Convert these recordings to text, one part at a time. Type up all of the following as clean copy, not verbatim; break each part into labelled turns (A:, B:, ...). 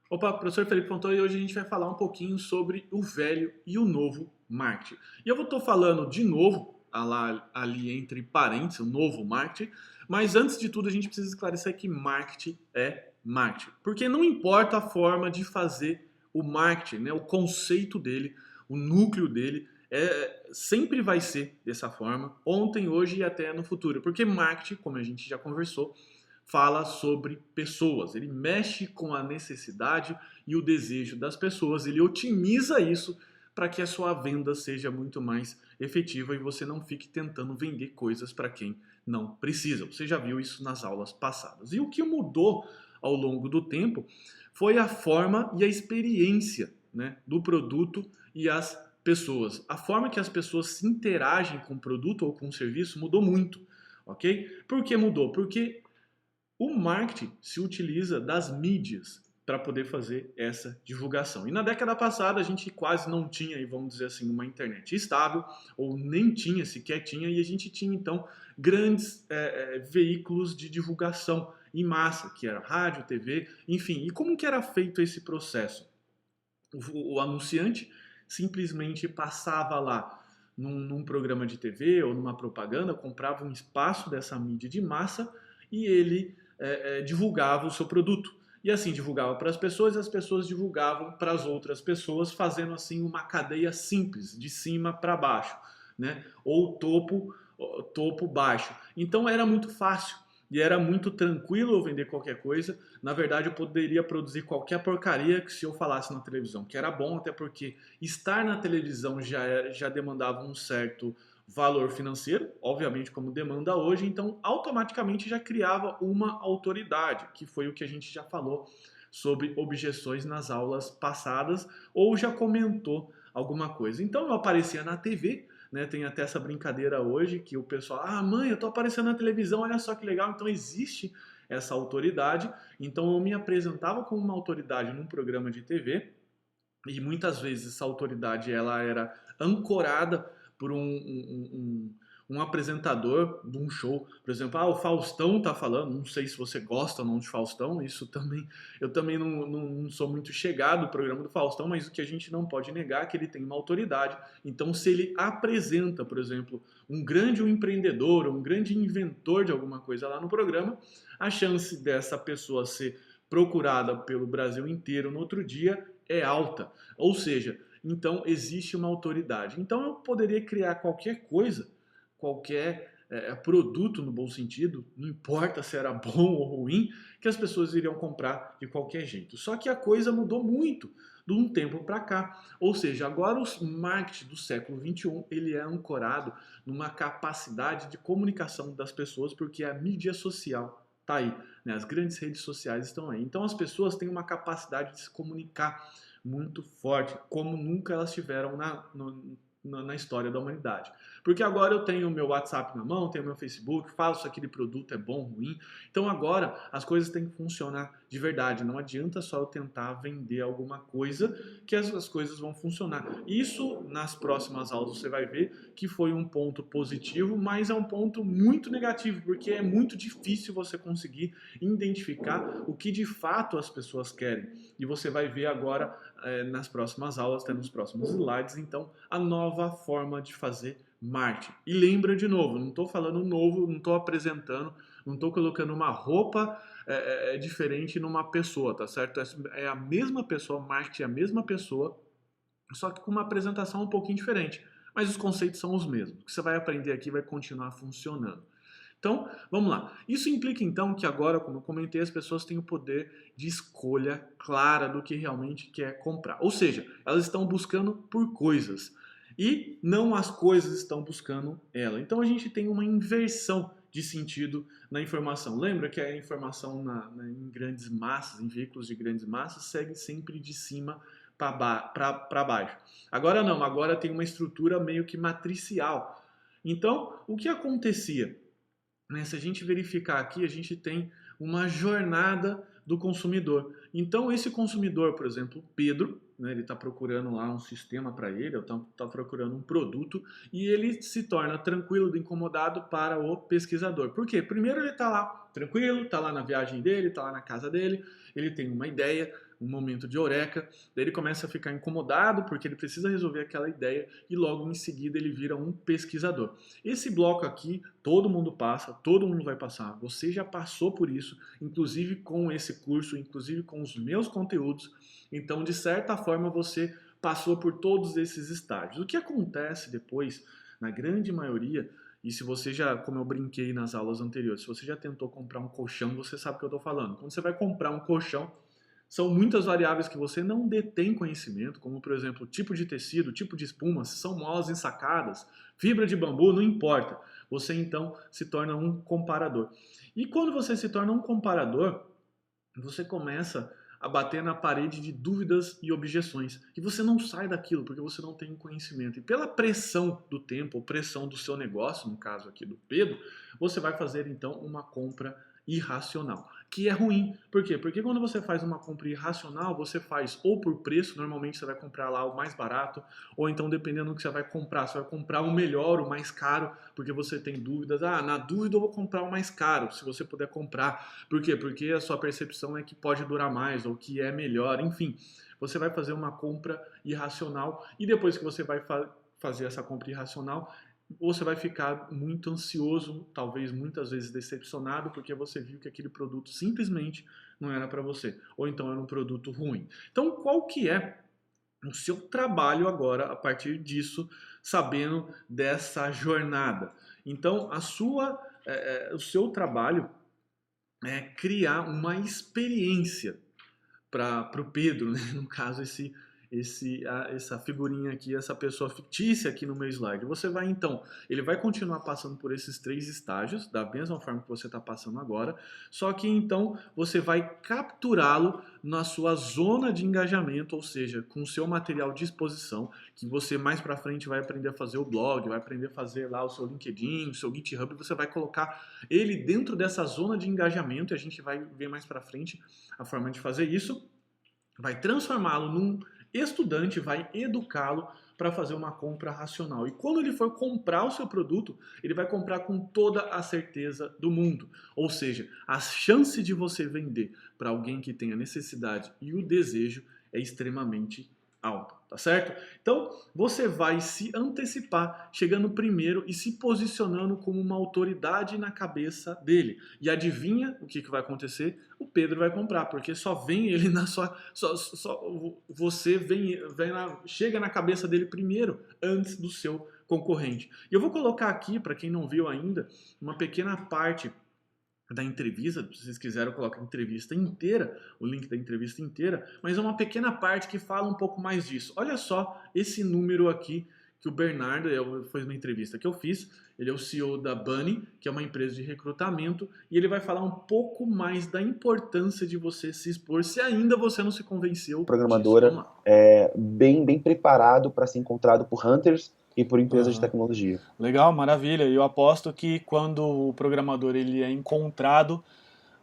A: Opa, professor Felipe Fontoura, e hoje a gente vai falar um pouquinho sobre o velho e o novo marketing. E eu estou falando de novo, ali entre parênteses, o novo marketing, mas antes de tudo a gente precisa esclarecer que marketing é marketing. Porque não importa a forma de fazer o marketing, né, o conceito dele, o núcleo dele, sempre vai ser dessa forma, ontem, hoje e até no futuro. Porque marketing, como a gente já conversou, fala sobre pessoas, ele mexe com a necessidade e o desejo das pessoas, ele otimiza isso para que a sua venda seja muito mais efetiva e você não fique tentando vender coisas para quem não precisa. Você já viu isso nas aulas passadas. E o que mudou ao longo do tempo foi a forma e a experiência, né, do produto e as pessoas. A forma que as pessoas se interagem com o produto ou com o serviço mudou muito, ok? Por que mudou? Porque o marketing se utiliza das mídias para poder fazer essa divulgação. E na década passada a gente quase não tinha, vamos dizer assim, uma internet estável, ou nem tinha, sequer tinha, e a gente tinha então grandes veículos de divulgação em massa, que era rádio, TV, enfim. E como que era feito esse processo? O anunciante simplesmente passava lá num programa de TV ou numa propaganda, comprava um espaço dessa mídia de massa e ele divulgava o seu produto. E assim divulgava para as pessoas divulgavam para as outras pessoas, fazendo assim uma cadeia simples, de cima para baixo, né? Ou topo baixo. Então era muito fácil e era muito tranquilo eu vender qualquer coisa. Na verdade, eu poderia produzir qualquer porcaria que se eu falasse na televisão, que era bom, até porque estar na televisão já demandava um certo valor financeiro, obviamente como demanda hoje, então automaticamente já criava uma autoridade, que foi o que a gente já falou sobre objeções nas aulas passadas, ou já comentou alguma coisa. Então eu aparecia na TV, né? Tem até essa brincadeira hoje que o pessoal, mãe, eu tô aparecendo na televisão, olha só que legal. Então existe essa autoridade. Então eu me apresentava como uma autoridade num programa de TV e muitas vezes essa autoridade ela era ancorada por um apresentador de um show, por exemplo, o Faustão tá falando, não sei se você gosta ou não de Faustão, isso também, eu também não sou muito chegado no programa do Faustão, mas o que a gente não pode negar é que ele tem uma autoridade, então se ele apresenta, por exemplo, um empreendedor, um grande inventor de alguma coisa lá no programa, a chance dessa pessoa ser procurada pelo Brasil inteiro no outro dia é alta. Ou seja, então existe uma autoridade. Então eu poderia criar qualquer coisa, qualquer produto no bom sentido, não importa se era bom ou ruim, que as pessoas iriam comprar de qualquer jeito. Só que a coisa mudou muito de um tempo para cá. Ou seja, agora o marketing do século XXI ele é ancorado numa capacidade de comunicação das pessoas, porque a mídia social está aí, né? As grandes redes sociais estão aí. Então as pessoas têm uma capacidade de se comunicar muito forte, como nunca elas tiveram na história da humanidade. Porque agora eu tenho o meu WhatsApp na mão, tenho o meu Facebook, falo se aquele produto é bom ou ruim. Então agora as coisas têm que funcionar de verdade. Não adianta só eu tentar vender alguma coisa que as coisas vão funcionar. Isso nas próximas aulas você vai ver que foi um ponto positivo, mas é um ponto muito negativo, porque é muito difícil você conseguir identificar o que de fato as pessoas querem. E você vai ver agora nas próximas aulas, até nos próximos slides, então, a nova forma de fazer marketing. E lembra de novo, não estou falando novo, não estou apresentando, não estou colocando uma roupa diferente numa pessoa, tá certo? É a mesma pessoa, marketing é a mesma pessoa, só que com uma apresentação um pouquinho diferente. Mas os conceitos são os mesmos. O que você vai aprender aqui vai continuar funcionando. Então, vamos lá. Isso implica então que agora, como eu comentei, as pessoas têm o poder de escolha clara do que realmente quer comprar. Ou seja, elas estão buscando por coisas e não as coisas estão buscando ela. Então a gente tem uma inversão de sentido na informação. Lembra que a informação em grandes massas, em veículos de grandes massas, segue sempre de cima para baixo. Agora não, agora tem uma estrutura meio que matricial. Então, o que acontecia? Né? Se a gente verificar aqui, a gente tem uma jornada do consumidor. Então, esse consumidor, por exemplo, Pedro, né, ele está procurando lá um sistema para ele, ou está procurando um produto, e ele se torna tranquilo, incomodado para o pesquisador. Por quê? Primeiro ele está lá tranquilo, está lá na viagem dele, está lá na casa dele, ele tem uma ideia, um momento de eureka, daí ele começa a ficar incomodado porque ele precisa resolver aquela ideia e logo em seguida ele vira um pesquisador. Esse bloco aqui, todo mundo passa, todo mundo vai passar, você já passou por isso, inclusive com esse curso, inclusive com os meus conteúdos, então de certa forma você passou por todos esses estágios. O que acontece depois, na grande maioria, e se você já, como eu brinquei nas aulas anteriores, se você já tentou comprar um colchão, você sabe o que eu estou falando. Quando você vai comprar um colchão, são muitas variáveis que você não detém conhecimento, como por exemplo, tipo de tecido, tipo de espuma, se são molas ensacadas, fibra de bambu, não importa. Você então se torna um comparador. E quando você se torna um comparador, você começa a bater na parede de dúvidas e objeções. E você não sai daquilo porque você não tem conhecimento. E pela pressão do tempo, ou pressão do seu negócio, no caso aqui do Pedro, você vai fazer então uma compra irracional, que é ruim. Por quê? Porque quando você faz uma compra irracional, você faz ou por preço, normalmente você vai comprar lá o mais barato, ou então dependendo do que você vai comprar o melhor, o mais caro, porque você tem dúvidas. Ah, na dúvida eu vou comprar o mais caro, se você puder comprar. Por quê? Porque a sua percepção é que pode durar mais, ou que é melhor, enfim. Você vai fazer uma compra irracional e depois que você vai fazer essa compra irracional, você vai ficar muito ansioso, talvez muitas vezes decepcionado, porque você viu que aquele produto simplesmente não era para você, ou então era um produto ruim. Então, qual que é o seu trabalho agora a partir disso, sabendo dessa jornada? Então, o seu trabalho é criar uma experiência para o Pedro, né? No caso, essa figurinha aqui, essa pessoa fictícia aqui no meu slide. Você vai então, ele vai continuar passando por esses 3 estágios, da mesma forma que você está passando agora, só que então você vai capturá-lo na sua zona de engajamento, ou seja, com o seu material de exposição, que você mais para frente vai aprender a fazer o blog, vai aprender a fazer lá o seu LinkedIn, o seu GitHub, você vai colocar ele dentro dessa zona de engajamento, e a gente vai ver mais para frente a forma de fazer isso, vai transformá-lo num estudante, vai educá-lo para fazer uma compra racional. E quando ele for comprar o seu produto, ele vai comprar com toda a certeza do mundo. Ou seja, a chance de você vender para alguém que tem a necessidade e o desejo é extremamente alta, tá certo? Então, você vai se antecipar, chegando primeiro e se posicionando como uma autoridade na cabeça dele. E adivinha o que vai acontecer? O Pedro vai comprar, porque só vem ele na sua... você chega na cabeça dele primeiro, antes do seu concorrente. E eu vou colocar aqui, para quem não viu ainda, uma pequena parte da entrevista, se vocês quiserem eu coloco a entrevista inteira, o link da entrevista inteira, mas é uma pequena parte que fala um pouco mais disso. Olha só esse número aqui que o Bernardo, foi uma entrevista que eu fiz, ele é o CEO da Bunny, que é uma empresa de recrutamento, e ele vai falar um pouco mais da importância de você se expor, se ainda você não se convenceu disso. Vamos
B: Programadora
A: lá.
B: bem preparado para ser encontrado por hunters e por empresas de tecnologia.
C: Legal, maravilha. Eu aposto que quando o programador ele é encontrado,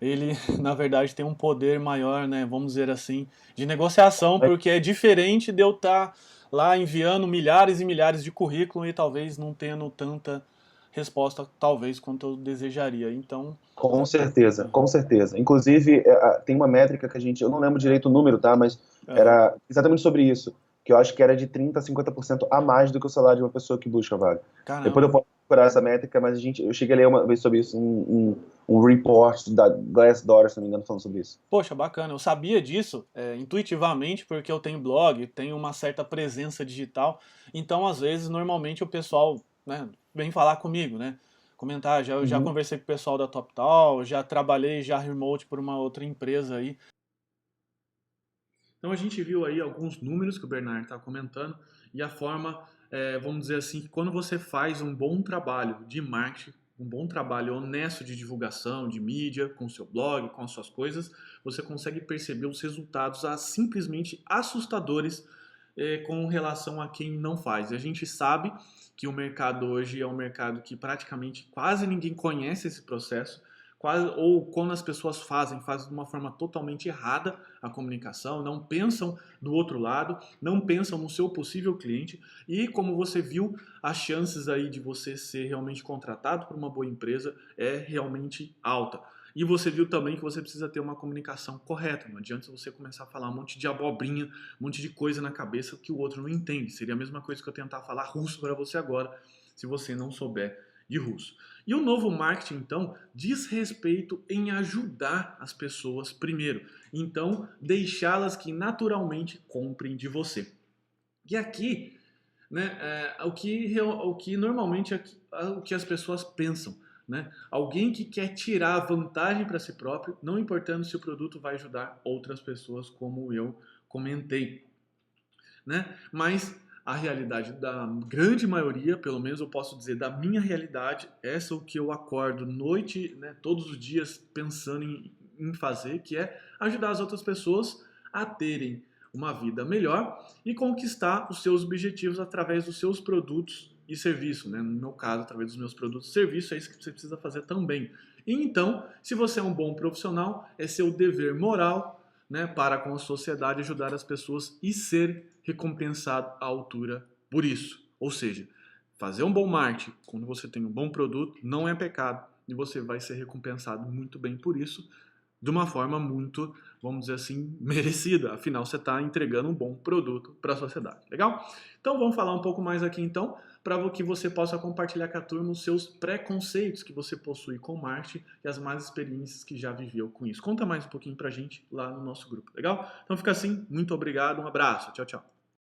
C: ele na verdade tem um poder maior, né, vamos dizer assim, de negociação, porque é diferente de eu estar lá enviando milhares e milhares de currículos e talvez não tendo tanta resposta, talvez, quanto eu desejaria. Então,
B: Com certeza, com certeza. Inclusive, tem uma métrica que eu não lembro direito o número, tá? Mas era exatamente sobre isso, que eu acho que era de 30% a 50% a mais do que o salário de uma pessoa que busca vaga.
C: caramba.
B: Depois eu posso procurar essa métrica, mas eu cheguei a ler uma vez sobre isso, um report da Glassdoor, se não me engano, falando sobre isso.
C: Poxa, bacana. Eu sabia disso intuitivamente porque eu tenho blog, tenho uma certa presença digital. Então, às vezes, normalmente o pessoal, né, vem falar comigo, né? Comentar. Eu já conversei com o pessoal da TopTal, já trabalhei já remote por uma outra empresa aí.
A: Então a gente viu aí alguns números que o Bernardo está comentando e a forma, vamos dizer assim, que quando você faz um bom trabalho de marketing, um bom trabalho honesto de divulgação, de mídia, com o seu blog, com as suas coisas, você consegue perceber os resultados simplesmente assustadores com relação a quem não faz. E a gente sabe que o mercado hoje é um mercado que praticamente quase ninguém conhece esse processo. ou quando as pessoas fazem de uma forma totalmente errada a comunicação, não pensam do outro lado, não pensam no seu possível cliente e, como você viu, as chances aí de você ser realmente contratado por uma boa empresa é realmente alta. E você viu também que você precisa ter uma comunicação correta. Não adianta você começar a falar um monte de abobrinha, um monte de coisa na cabeça que o outro não entende. Seria a mesma coisa que eu tentar falar russo para você agora, se você não souber de russo. E o novo marketing, então, diz respeito em ajudar as pessoas primeiro. Então, deixá-las que naturalmente comprem de você. E aqui, né, o que normalmente o que as pessoas pensam. Né? Alguém que quer tirar vantagem para si próprio, não importando se o produto vai ajudar outras pessoas, como eu comentei. Né? Mas a realidade da grande maioria, pelo menos eu posso dizer da minha realidade, essa é o que eu acordo noite, né, todos os dias pensando em fazer, que é ajudar as outras pessoas a terem uma vida melhor e conquistar os seus objetivos através dos seus produtos e serviços, né? No meu caso, através dos meus produtos e serviços, é isso que você precisa fazer também. E então, se você é um bom profissional, é seu dever moral, né, para com a sociedade ajudar as pessoas e ser recompensado à altura por isso. Ou seja, fazer um bom marketing quando você tem um bom produto não é pecado e você vai ser recompensado muito bem por isso, de uma forma muito, vamos dizer assim, merecida. Afinal, você está entregando um bom produto para a sociedade. Legal? Então, vamos falar um pouco mais aqui, então, para que você possa compartilhar com a turma os seus preconceitos que você possui com marketing e as más experiências que já viveu com isso. Conta mais um pouquinho para a gente lá no nosso grupo. Legal? Então, fica assim. Muito obrigado. Um abraço. Tchau, tchau.